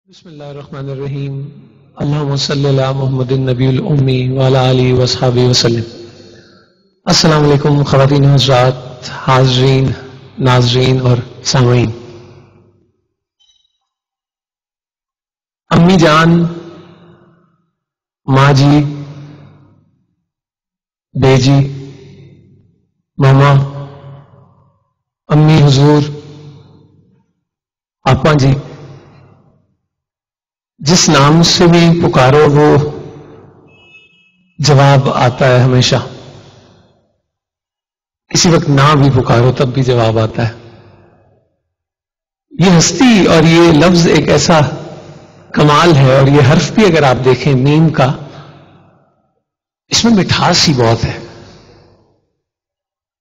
بسم اللہ الرحمن الرحیم اللہم صلی علی محمد النبی الامی وعلی آلہ وصحبہ وسلم۔ السلام علیکم خواتین و حضرات، حاضرین، ناظرین اور سامعین۔ امی جان، ماں جی، بے جی، ماما، امی حضور، آپا جی، جس نام سے بھی پکارو وہ جواب آتا ہے ہمیشہ، کسی وقت نہ بھی پکارو تب بھی جواب آتا ہے۔ یہ ہستی اور یہ لفظ ایک ایسا کمال ہے، اور یہ حرف بھی اگر آپ دیکھیں میم کا، اس میں مٹھاس ہی بہت ہے۔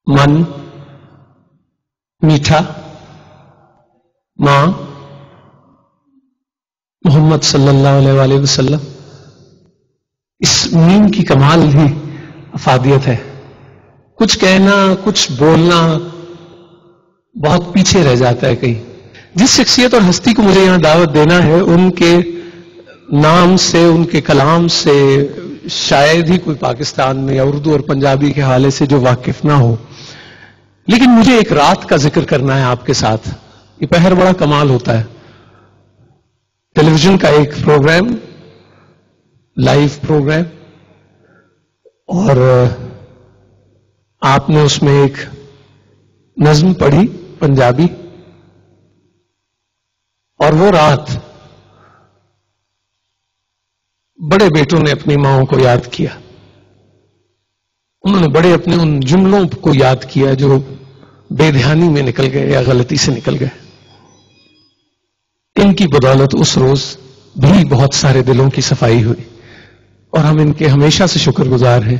من، میٹھا، ماں، محمد صلی اللہ علیہ وآلہ وسلم، اس میم کی کمال ہی افادیت ہے۔ کچھ کہنا، کچھ بولنا بہت پیچھے رہ جاتا ہے کہیں۔ جس شخصیت اور ہستی کو مجھے یہاں دعوت دینا ہے، ان کے نام سے، ان کے کلام سے شاید ہی کوئی پاکستان میں یا اردو اور پنجابی کے حوالے سے جو واقف نہ ہو، لیکن مجھے ایک رات کا ذکر کرنا ہے آپ کے ساتھ۔ یہ پہر بڑا کمال ہوتا ہے۔ ٹیلی ویژن کا ایک پروگرام، لائیو پروگرام، اور آپ نے اس میں ایک نظم پڑھی پنجابی، اور وہ رات بڑے بیٹوں نے اپنی ماؤں کو یاد کیا۔ انہوں نے بڑے اپنے ان جملوں کو یاد کیا جو بے دھیانی میں نکل گئے یا غلطی سے نکل گئے۔ ان کی بدولت اس روز بھی بہت سارے دلوں کی صفائی ہوئی، اور ہم ان کے ہمیشہ سے شکر گزار ہیں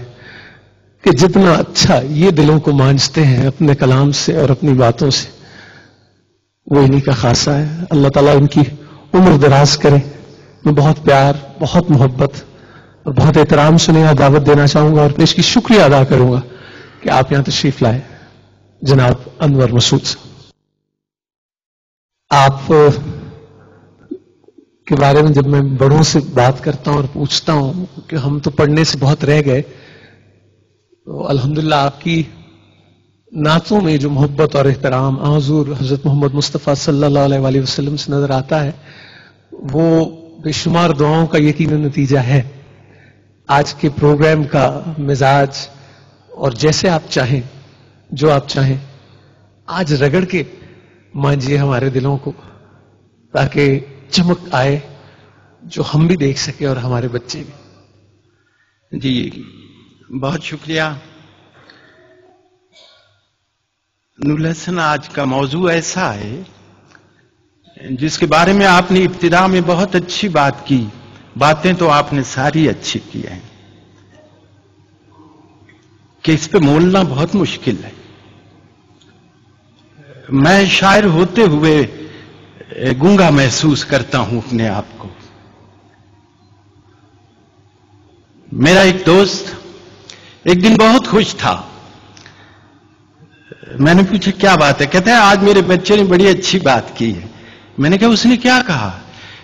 کہ جتنا اچھا یہ دلوں کو مانجتے ہیں اپنے کلام سے اور اپنی باتوں سے، وہ انہی کا خاصہ ہے۔ اللہ تعالیٰ ان کی عمر دراز کرے۔ میں بہت پیار، بہت محبت اور بہت احترام سے انہیں دعوت دینا چاہوں گا، اور اس کی شکریہ ادا کروں گا کہ آپ یہاں تشریف لائے، جناب انور مسعود صاحب۔ آپ کے بارے میں جب میں بڑوں سے بات کرتا ہوں اور پوچھتا ہوں کہ ہم تو پڑھنے سے بہت رہ گئے، تو الحمدللہ آپ کی نعتوں میں جو محبت اور احترام حضور حضرت محمد مصطفیٰ صلی اللہ علیہ وآلہ وسلم سے نظر آتا ہے، وہ بے شمار دعاؤں کا یقیناً نتیجہ ہے۔ آج کے پروگرام کا مزاج اور جیسے آپ چاہیں، جو آپ چاہیں، آج رگڑ کے مانجیے ہمارے دلوں کو، تاکہ چمک آئے جو ہم بھی دیکھ سکے اور ہمارے بچے بھی۔ جی بہت شکریہ نور الحسن۔ آج کا موضوع ایسا ہے جس کے بارے میں آپ نے ابتدا میں بہت اچھی بات کی، باتیں تو آپ نے ساری اچھی کی ہیں، کہ اس پہ بولنا بہت مشکل ہے۔ میں شاعر ہوتے ہوئے گونگا محسوس کرتا ہوں اپنے آپ کو۔ میرا ایک دوست ایک دن بہت خوش تھا، میں نے پوچھا کیا بات ہے؟ کہتا ہے آج میرے بچے نے بڑی اچھی بات کی ہے۔ میں نے کہا اس نے کیا کہا؟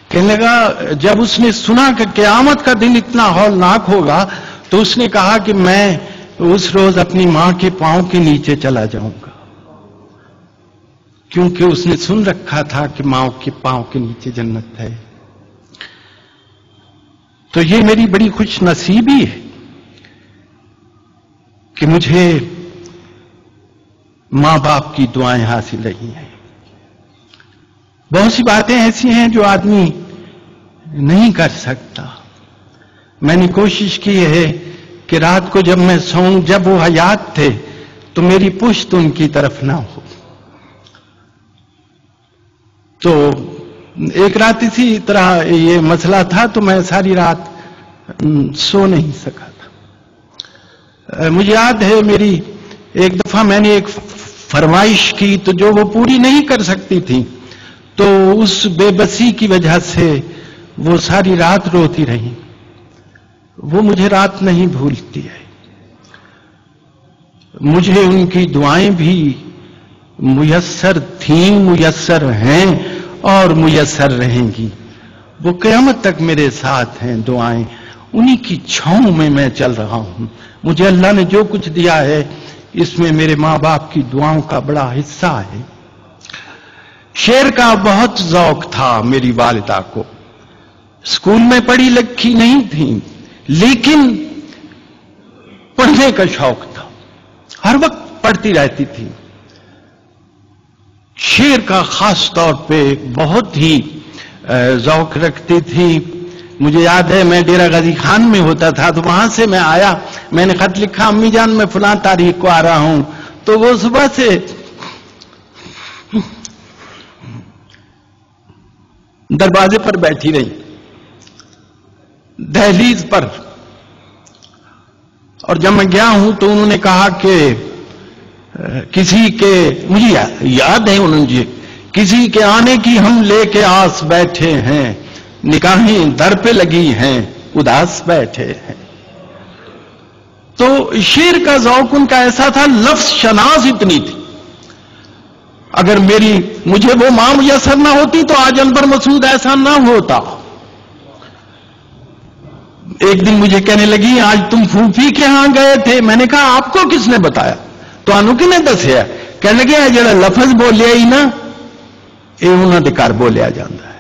کہنے لگا جب اس نے سنا کہ قیامت کا دن اتنا ہولناک ہوگا تو اس نے کہا کہ میں اس روز اپنی ماں کے پاؤں کے نیچے چلا جاؤں گا، کیونکہ اس نے سن رکھا تھا کہ ماں کے پاؤں کے نیچے جنت ہے۔ تو یہ میری بڑی خوش نصیبی ہے کہ مجھے ماں باپ کی دعائیں حاصل رہی ہیں۔ بہت سی باتیں ایسی ہیں جو آدمی نہیں کر سکتا۔ میں نے کوشش کی ہے کہ رات کو جب میں سوؤں، جب وہ حیات تھے تو میری پشت ان کی طرف نہ ہو۔ تو ایک رات اسی طرح یہ مسئلہ تھا، تو میں ساری رات سو نہیں سکا تھا۔ مجھے یاد ہے میری ایک دفعہ میں نے ایک فرمائش کی تو جو وہ پوری نہیں کر سکتی تھی، تو اس بے بسی کی وجہ سے وہ ساری رات روتی رہی۔ وہ مجھے رات نہیں بھولتی ہے۔ مجھے ان کی دعائیں بھی میسر تھیں، میسر ہیں اور میسر رہیں گی۔ وہ قیامت تک میرے ساتھ ہیں دعائیں، انہی کی چھاؤں میں میں چل رہا ہوں. مجھے اللہ نے جو کچھ دیا ہے اس میں میرے ماں باپ کی دعاؤں کا بڑا حصہ ہے. شعر کا بہت ذوق تھا میری والدہ کو. اسکول میں پڑھی لکھی نہیں تھی لیکن پڑھنے کا شوق تھا، ہر وقت پڑھتی رہتی تھی. شعر کا خاص طور پہ بہت ہی ذوق رکھتی تھی. مجھے یاد ہے میں ڈیرہ غازی خان میں ہوتا تھا تو وہاں سے میں آیا، میں نے خط لکھا امی جان میں فلاں تاریخ کو آ رہا ہوں، تو وہ صبح سے دروازے پر بیٹھی رہی دہلیز پر. اور جب میں گیا ہوں تو انہوں نے کہا کہ کسی کے، مجھے یاد ہے انہوں نے، کسی کے آنے کی ہم لے کے آس بیٹھے ہیں، نگاہیں در پہ لگی ہیں اداس بیٹھے ہیں. تو شعر کا ذوق ان کا ایسا تھا، لفظ شناس اتنی تھی. اگر مجھے وہ ماں میسر نہ ہوتی تو آج انور مسعود ایسا نہ ہوتا. ایک دن مجھے کہنے لگی آج تم پھوپھی کے ہاں گئے تھے. میں نے کہا آپ کو کس نے بتایا؟ تو انو کی نے دسیا. کہنے لگے جڑا لفظ بولیا ہی نا یہ انہوں نے کر بولیا جاتا ہے.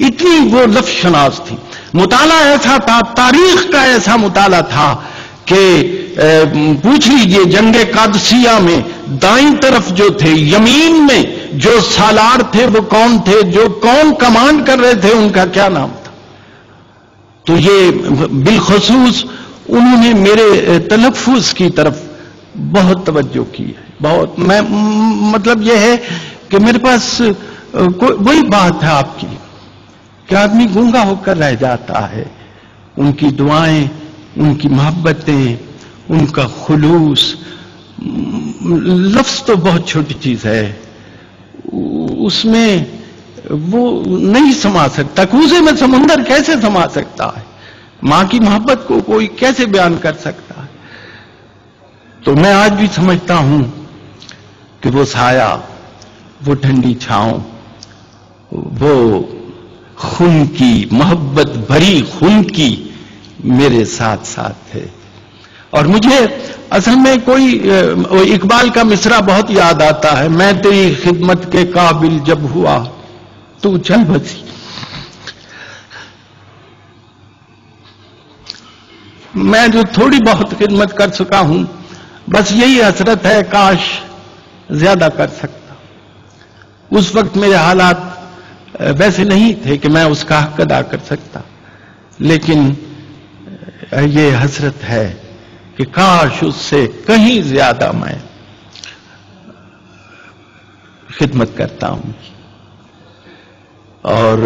اتنی وہ لفظ شناس تھی. مطالعہ ایسا تھا، تاریخ کا ایسا مطالعہ تھا کہ پوچھ لیجئے جنگ قادسیہ میں دائیں طرف جو تھے، یمین میں جو سالار تھے وہ کون تھے، جو کون کمانڈ کر رہے تھے ان کا کیا نام تھا. تو یہ بالخصوص انہوں نے میرے تلفظ کی طرف بہت توجہ کی ہے. بہت، میں مطلب یہ ہے کہ میرے پاس وہی بات ہے آپ کی کہ آدمی گونگا ہو کر رہ جاتا ہے. ان کی دعائیں، ان کی محبتیں، ان کا خلوص. لفظ تو بہت چھوٹی چیز ہے، اس میں وہ نہیں سما سکتا. کوزے میں سمندر کیسے سما سکتا ہے؟ ماں کی محبت کو کوئی کیسے بیان کر سکتا ہے؟ تو میں آج بھی سمجھتا ہوں کہ وہ سایہ، وہ ٹھنڈی چھاؤں، وہ خون کی محبت بھری خون کی میرے ساتھ ساتھ ہے. اور مجھے اصل میں کوئی اقبال کا مصرع بہت یاد آتا ہے، میں تیری خدمت کے قابل جب ہوا تو چل بسی. میں جو تھوڑی بہت خدمت کر سکا ہوں بس یہی حسرت ہے کاش زیادہ کر سکتا. اس وقت میرے حالات ویسے نہیں تھے کہ میں اس کا حق ادا کر سکتا، لیکن یہ حسرت ہے کہ کاش اس سے کہیں زیادہ میں خدمت کرتا ہوں. اور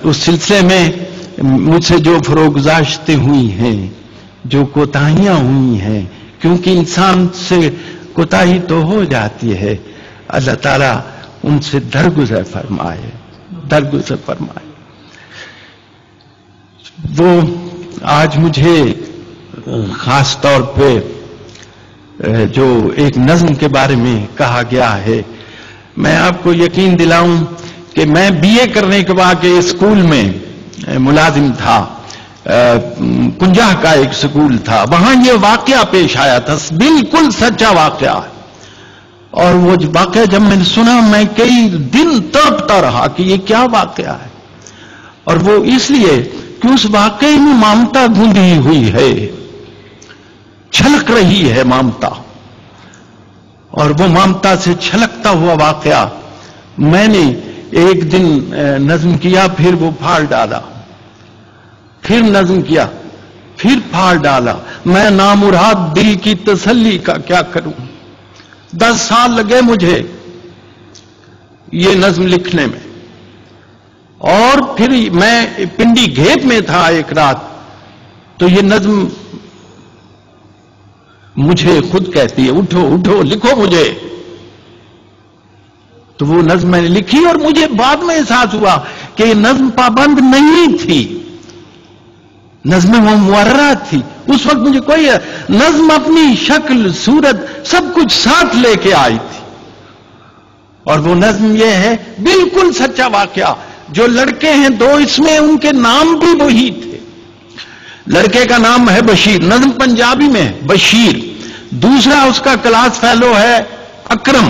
اس سلسلے میں مجھ سے جو فروگزاشتیں ہوئی ہیں، جو کوتاہیاں ہوئی ہیں، کیونکہ انسان سے کوتاہی تو ہو جاتی ہے، اللہ تعالیٰ ان سے درگزر فرمائے، درگزر فرمائے. وہ آج مجھے خاص طور پہ جو ایک نظم کے بارے میں کہا گیا ہے، میں آپ کو یقین دلاؤں کہ میں بی اے کرنے کے بعد اسکول میں ملازم تھا، کنجہ کا ایک اسکول تھا، وہاں یہ واقعہ پیش آیا تھا، بالکل سچا واقعہ. اور وہ واقعہ جب میں نے سنا میں کئی دن تڑپتا رہا کہ یہ کیا واقعہ ہے. اور وہ اس لیے کہ اس واقعے میں ممتا گوندھی ہوئی ہے، چھلک رہی ہے ممتا. اور وہ ممتا سے چھلکتا ہوا واقعہ میں نے ایک دن نظم کیا، پھر وہ پھاڑ ڈالا، پھر نظم کیا، پھر پھاڑ ڈالا. میں نامراد دل کی تسلی کا کیا کروں. 10 سال لگے مجھے یہ نظم لکھنے میں. اور پھر میں پنڈی گھیپ میں تھا ایک رات، تو یہ نظم مجھے خود کہتی ہے اٹھو اٹھو لکھو مجھے. تو وہ نظم میں نے لکھی اور مجھے بعد میں احساس ہوا کہ یہ نظم پابند نہیں تھی، نظم موررہ تھی. اس وقت مجھے کوئی نظم اپنی شکل صورت سب کچھ ساتھ لے کے آئی تھی. اور وہ نظم یہ ہے، بالکل سچا واقعہ. جو لڑکے ہیں دو، اس میں ان کے نام بھی وہی تھے. لڑکے کا نام ہے بشیر، نظم پنجابی میں بشیر. دوسرا اس کا کلاس فیلو ہے اکرم.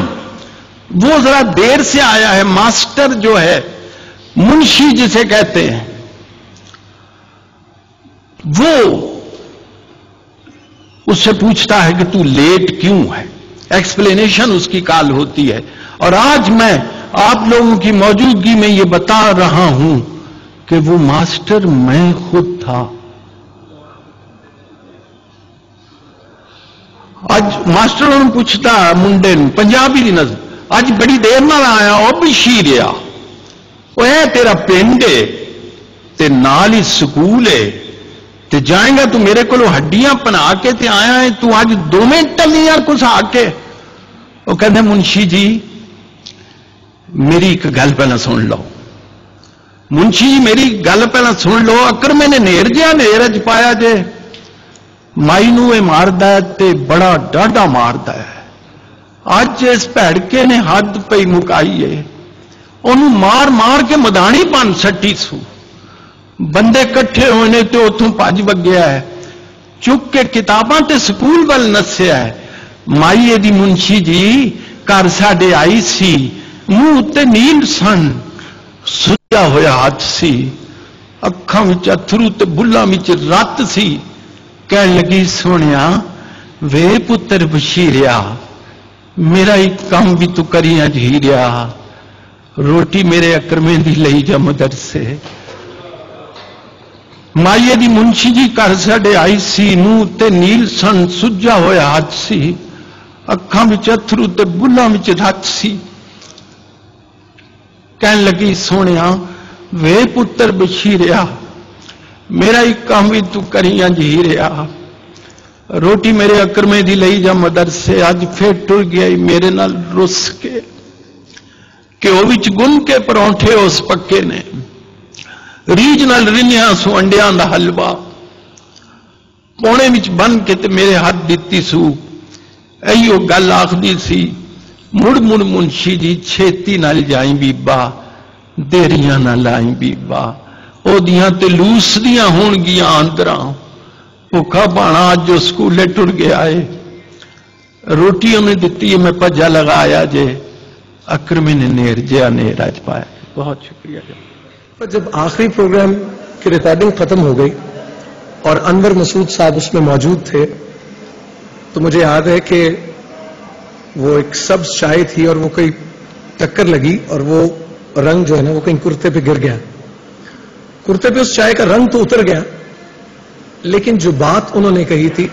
وہ ذرا دیر سے آیا ہے. ماسٹر جو ہے منشی جسے کہتے ہیں، وہ اس سے پوچھتا ہے کہ تو لیٹ کیوں ہے. ایکسپلینیشن اس کی کال ہوتی ہے. اور آج میں آپ لوگوں کی موجودگی میں یہ بتا رہا ہوں کہ وہ ماسٹر میں خود تھا. اج ماسٹر نے پوچھتا منڈے پنجابی دی نظم، اج بڑی دیر نال آیا او بشیر آ، وہ ہے تیرا پنڈ ہے تے نال ہی سکول ہے تے جائیں گا تو میرے کو ہڈیاں پنا کے تے آیا ہے تو اج 2 منٹ ٹلیاں کچھ آ کے. وہ کہتے منشی جی میری ایک گل پہلے سن لو. منشی جی میری گل پہلے سن لو. اکر میں نے نیر جہا نیر چ پایا جے مائی نو یہ مارد ہے تے بڑا ڈاڈا مارد ہے. اج اس بھڑکے نے حد پہ مکائی ہے، انہوں مار مار کے مدانی پن سٹی سو. بندے کٹھے ہوئے نے تو اتوں پج وگیا ہے، چک کے کتاباں تے سکول ول نسیا ہے. مائی دی منشی جی گھر ساڈے آئی سی، منہ تے نیل سن، سجا ہویا ہاتھ سی، اکھاں وچ اتھرو تے بلاں وچ رت سی. کہن لگی سونیا وے پتر بشیریا میرا ایک کام بھی تو کریاں جھیریا، روٹی میرے اکرمے دی لئی جا مدرسے. مائیے دی منشی جی گھر ساڈے آئی سی، منہ تے نیل سن، سجا ہویا ہاتھ سی، اکھاں وچ اتھرو تے بلاں وچ رت سی. کہن لگی سونیا وے پتر بشیریا میرا ایک کام بھی تو کریاں جھیریا، روٹی میرے اکرمے دی لئی جا مدرسے. اج پھر ٹر گیا میرے نال رس کے کہ وہ وچ گن کے پرونٹھے اس پکے نے، ریج نال رنیاں سو انڈیاں دا حلوا پونے وچ بن کے تے میرے ہاتھ دیتی سو. ایو گل آخدی سی مڑ مڑ منشی جی چھیتی نال جائیں بیبا، دیریاں نہ لائیں بیبا، او دیاں تے لوس دیاں ہون گیاں اندراں. بھوکا بانا اج جو سکولے ٹر گیا ہے، روٹی انہیں دتی ہے میں پجا لگایا جے، اکرمے نے نیر جیا نیر اج پایا. بہت شکریہ. جب آخری پروگرام کی ریکارڈنگ ختم ہو گئی اور انور مسعود صاحب اس میں موجود تھے تو مجھے یاد ہے کہ وہ ایک سبز چائے تھی اور وہ کوئی ٹکر لگی اور وہ رنگ جو ہے نا وہ کہیں کرتے پہ گر گیا. کرتے پہ اس چائے کا رنگ تو اتر گیا، لیکن جو بات انہوں نے کہی تھی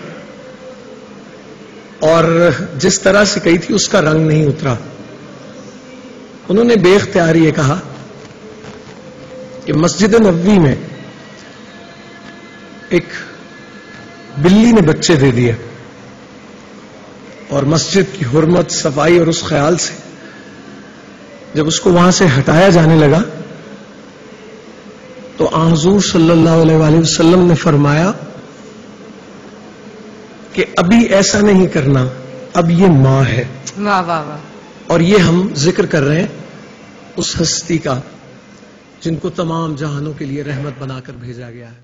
اور جس طرح سے کہی تھی اس کا رنگ نہیں اترا. انہوں نے بے اختیار یہ کہا کہ مسجد نبوی میں ایک بلی نے بچے دے دیے اور مسجد کی حرمت، صفائی اور اس خیال سے جب اس کو وہاں سے ہٹایا جانے لگا تو حضور صلی اللہ علیہ وآلہ وسلم نے فرمایا کہ ابھی ایسا نہیں کرنا، اب یہ ماں ہے. واہ واہ واہ. اور یہ ہم ذکر کر رہے ہیں اس ہستی کا جن کو تمام جہانوں کے لیے رحمت بنا کر بھیجا گیا ہے.